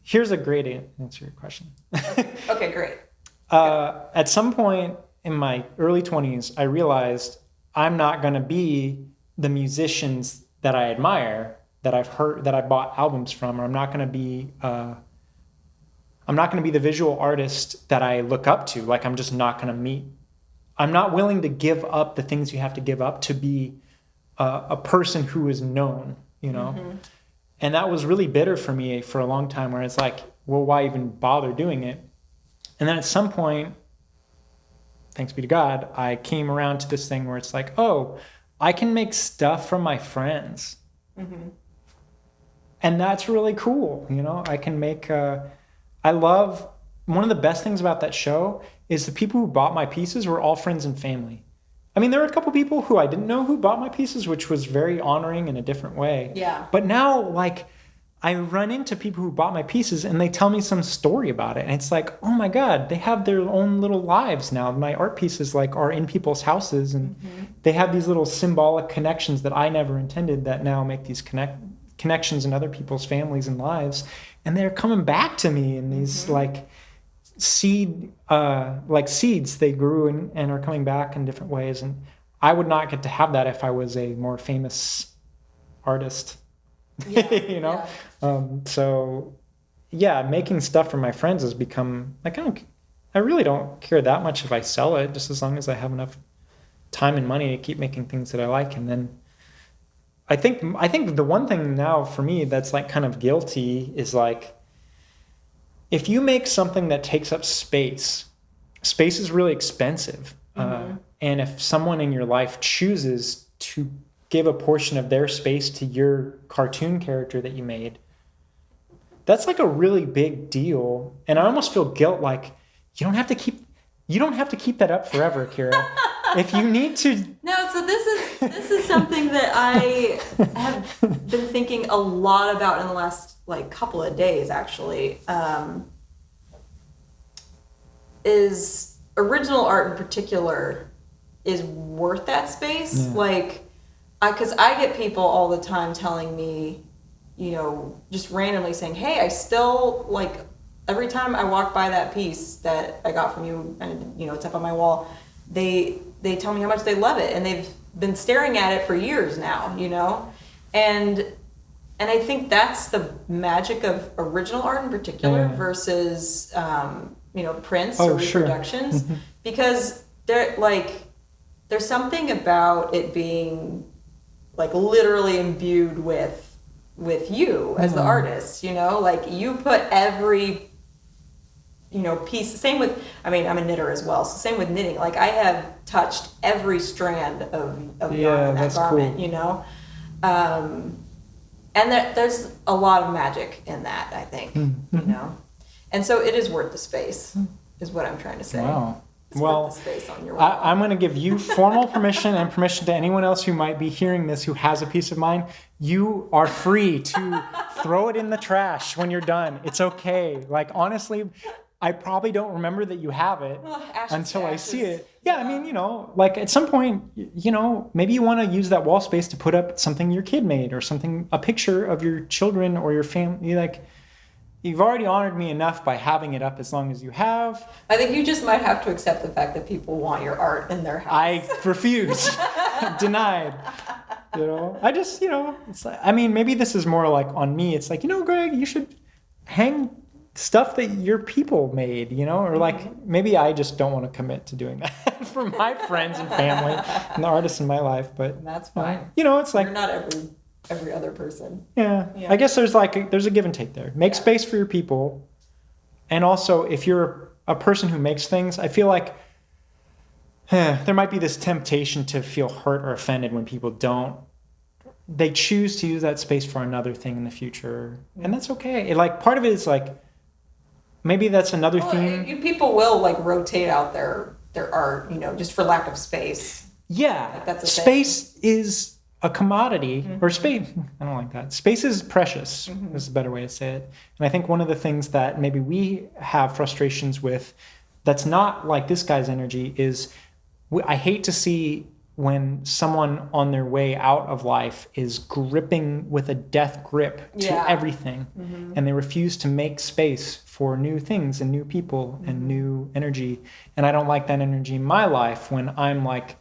here's a great answer to your question. Okay, great. At some point in my early 20s, I realized I'm not going to be the musicians that I admire, that I've heard, that I bought albums from, or I'm not going to be the visual artist that I look up to. Like, I'm just not going to I'm not willing to give up the things you have to give up to be a person who is known, you know? And that was really bitter for me for a long time, where it's like, well, why even bother doing it? And then at some point, thanks be to God, I came around to this thing where it's like, oh, I can make stuff from my friends. And that's really cool. You know, I can make, I love, one of the best things about that show is the people who bought my pieces were all friends and family. I mean, there were a couple people who I didn't know who bought my pieces, which was very honoring in a different way. Yeah. But now, like, I run into people who bought my pieces and they tell me some story about it. And it's like, oh my God, they have their own little lives now. My art pieces are in people's houses, and they have these little symbolic connections that I never intended that now make these connections in other people's families and lives. And they're coming back to me in these seeds they grew and are coming back in different ways. And I would not get to have that if I was a more famous artist. You know? So yeah, making stuff for my friends has become like, I really don't care that much if I sell it, just as long as I have enough time and money to keep making things that I like. And then I think the one thing now for me that's like kind of guilty is like, if you make something that takes up space is really expensive. And if someone in your life chooses to give a portion of their space to your cartoon character that you made, that's like a really big deal. And I almost feel guilt, like you don't have to keep that up forever, Kira. If you need to. No, so this is something that I have been thinking a lot about in the last couple of days, actually. Is original art in particular is worth that space? Yeah. Because I get people all the time telling me, you know, just randomly saying, hey, I still, every time I walk by that piece that I got from you and, you know, it's up on my wall, they tell me how much they love it, and they've been staring at it for years now, you know? And I think that's the magic of original art in particular versus, you know, prints or reproductions. Sure. Because there's something about it being literally imbued with you as the artist, you know, you put every, you know, piece. Same with, I mean, I'm a knitter as well, so same with knitting. I have touched every strand of yarn in that garment, cool. You know, and there's a lot of magic in that, I think, you know, and so it is worth the space, is what I'm trying to say. Wow. It's well, worth the space on your wall. I'm going to give you formal permission and permission to anyone else who might be hearing this who has a piece of mine. You are free to throw it in the trash when you're done. It's okay. Honestly, I probably don't remember that you have it until I see it. Yeah, I mean, you know, at some point, you know, maybe you want to use that wall space to put up something your kid made or something, a picture of your children or your family. You've already honored me enough by having it up as long as you have. I think you just might have to accept the fact that people want your art in their house. I refuse. Denied. You know, I just, you know, it's I mean, maybe this is more on me. It's you know, Greg, you should hang stuff that your people made, you know, or maybe I just don't want to commit to doing that for my friends and family and the artists in my life, but that's fine. You know, it's you're not every other person. Yeah. I guess there's a give and take there. Make space for your people. And also, if you're a person who makes things, I feel like there might be this temptation to feel hurt or offended when people they choose to use that space for another thing in the future. And that's okay. Like, part of it is like, maybe that's another theme. People will like rotate out their art, just for lack of space. Yeah. Like, that's a space is a commodity, or space. I don't like that. Space is precious, is a better way to say it. And I think one of the things that maybe we have frustrations with that's not like this guy's energy is I hate to see when someone on their way out of life is gripping with a death grip to everything, and they refuse to make space for new things and new people and new energy. And I don't like that energy in my life when I'm like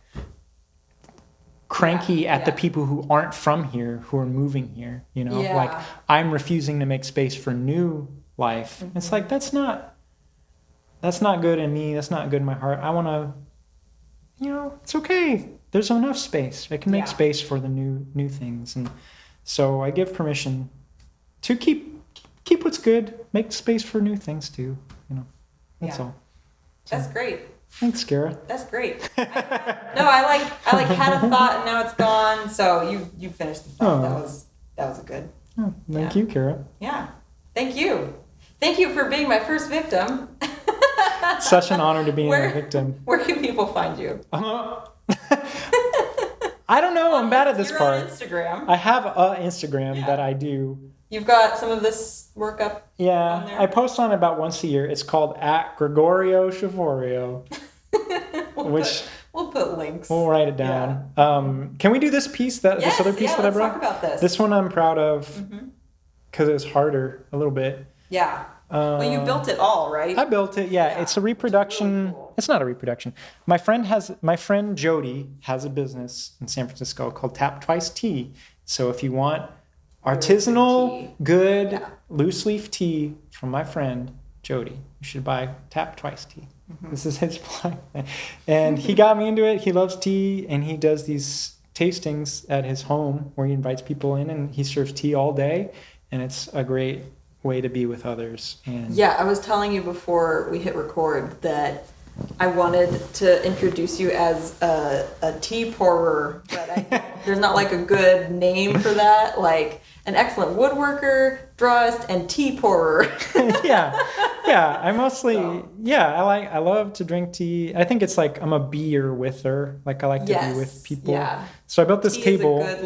cranky at the people who aren't from here, who are moving here, like I'm refusing to make space for new life. It's like, that's not good in me. That's not good in my heart. I want to, it's okay. There's enough space. I can make space for the new things. And so I give permission to keep what's good, make space for new things too, that's all. So, that's great. Thanks, Kara. That's great. I had a thought and now it's gone. So you finished the thought. That was a good. Oh, thank you, Kara. Yeah. Thank you. Thank you for being my first victim. It's such an honor to be a victim. Where can people find you? I don't know. I'm bad at this you're part. On Instagram. I have an Instagram that I do. You've got some of this work up. Yeah, on there? I post on it about once a year. It's called @Gregorio Shavorio. We'll put links. We'll write it down. Yeah. Can we do this piece? This other piece that I brought? Let's talk about this. This one I'm proud of because it was harder a little bit. Yeah. Well, you built it all, right? I built it. Yeah. It's a reproduction. Really cool. It's not a reproduction. My friend Jody has a business in San Francisco called Tap Twice Tea. So if you want artisanal, good loose leaf tea from my friend Jody, you should buy Tap Twice Tea. This is his plug. And he got me into it. He loves tea, and he does these tastings at his home where he invites people in and he serves tea all day, and it's a great way to be with others. And I was telling you before we hit record that I wanted to introduce you as a tea pourer, but there's not like a good name for that, like an excellent woodworker, drawist, and tea pourer. I mostly I love to drink tea. I think it's like I'm a beer with her. Like I like to be with people. Yeah. So I built this table. Is a good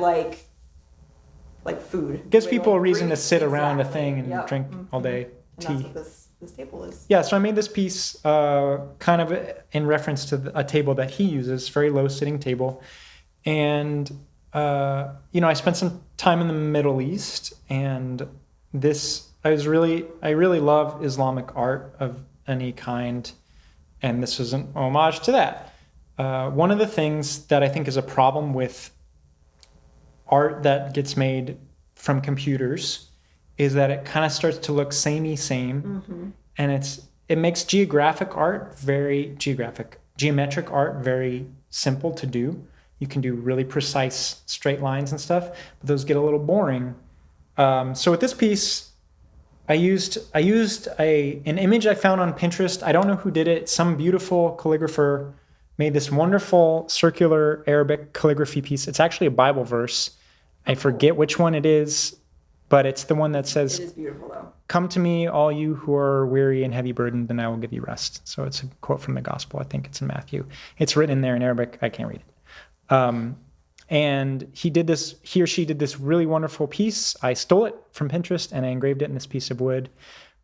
like food. Gives people a reason to sit around a thing and drink all day tea. And that's what this table is. Yeah, so I made this piece kind of in reference to a table that he uses, very low sitting table. And I spent some time in the Middle East, and I really love Islamic art of any kind, and this was an homage to that. One of the things that I think is a problem with art that gets made from computers is that it kind of starts to look samey, and it makes geometric art very simple to do. You can do really precise straight lines and stuff, but those get a little boring. So with this piece, I used an image I found on Pinterest. I don't know who did it. Some beautiful calligrapher made this wonderful circular Arabic calligraphy piece. It's actually a Bible verse. I forget which one it is, but it's the one that says, it is beautiful though. "Come to me, all you who are weary and heavy burdened, and I will give you rest." So it's a quote from the gospel. I think it's in Matthew. It's written there in Arabic. I can't read it. And he or she did this really wonderful piece. I stole it from Pinterest and I engraved it in this piece of wood.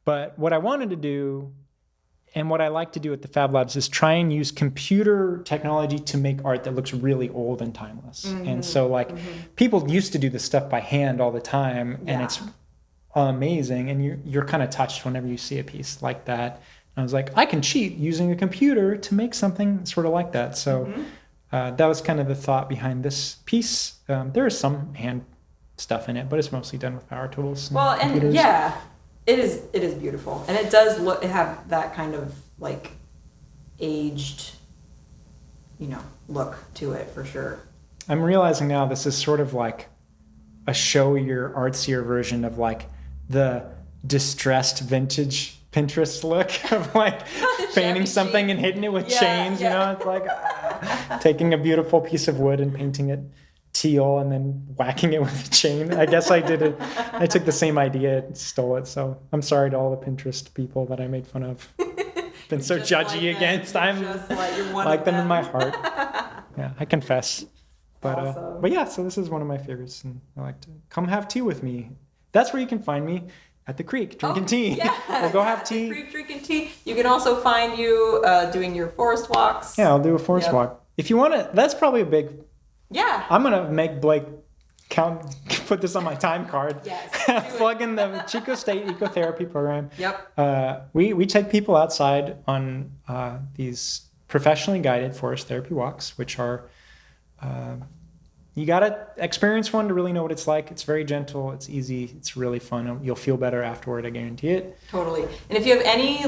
But what I wanted to do, and what I like to do at the Fab Labs, is try and use computer technology to make art that looks really old and timeless. And so people used to do this stuff by hand all the time, and it's amazing. And you're kind of touched whenever you see a piece like that. And I was like, I can cheat using a computer to make something sort of like that. So that was kind of the thought behind this piece. There is some hand stuff in it, but it's mostly done with power tools. It is beautiful, and it does have that kind of like aged, look to it for sure. I'm realizing now this is sort of like a showier, artsier version of like the distressed vintage Pinterest look of like painting something and hitting it with chains. It's like Taking a beautiful piece of wood and painting it teal and then whacking it with a chain. I guess I did it. I took the same idea and stole it. So I'm sorry to all the Pinterest people that I made fun of. Been so judgy against. I'm like them in my heart. Yeah, I confess. But Awesome. but yeah, so this is one of my favorites, and I like to come have tea with me. That's where you can find me, at the creek drinking tea. Yeah, We'll go have tea. The creek drinking tea. You can also find you doing your forest walks. Yeah, I'll do a forest walk. If you want to, that's probably a big. Yeah. I'm gonna make Blake put this on my time card. Yes. Plug in the Chico State Ecotherapy Program. Yep. We take people outside on these professionally guided forest therapy walks, which are you gotta experience one to really know what it's like. It's very gentle. It's easy. It's really fun. You'll feel better afterward. I guarantee it. Totally. And if you have any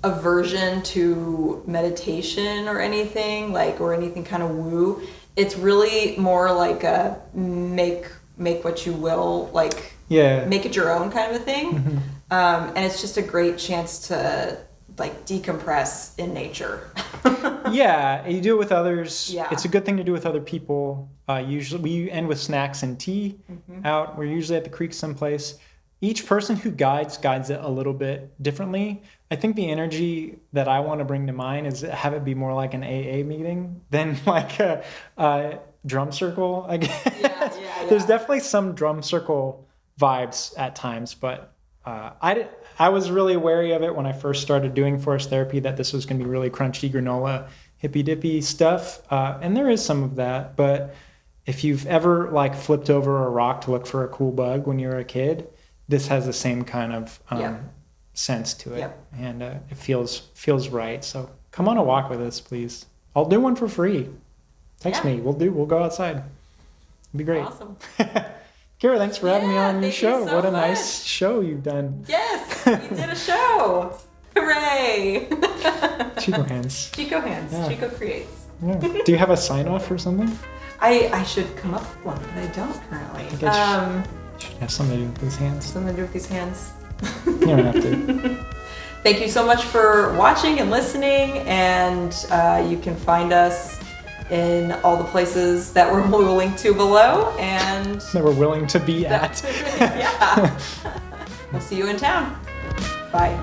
aversion to meditation or anything or anything kind of woo, it's really more like a make what you will, make it your own kind of a thing. Mm-hmm. And it's just a great chance to decompress in nature. Yeah, you do it with others. Yeah. It's a good thing to do with other people. Usually we end with snacks and tea out. We're usually at the creek someplace. Each person who guides it a little bit differently. I think the energy that I want to bring to mine is have it be more like an AA meeting than like a drum circle, I guess. Yeah. There's definitely some drum circle vibes at times, but I was really wary of it when I first started doing forest therapy, that this was going to be really crunchy granola, hippy dippy stuff. And there is some of that, but if you've ever flipped over a rock to look for a cool bug when you were a kid, this has the same kind of sense to it. Yep. And it feels right. So come on a walk with us, please. I'll do one for free. Text me. We'll go outside. It'd be great. Awesome. Kira, thanks for having me on your show. So what a much. nice show you've done. Yes, you did a show. Hooray! Chico hands. Chico hands. Yeah. Chico Creates. Yeah. Do you have a sign off or something? I should come up with one, but I don't currently. I think I should have something to do with these hands. Something to do with these hands. You don't have to. Thank you so much for watching and listening, and you can find us in all the places that we'll link to below, and that we're willing to be at. Yeah. We'll see you in town. Bye.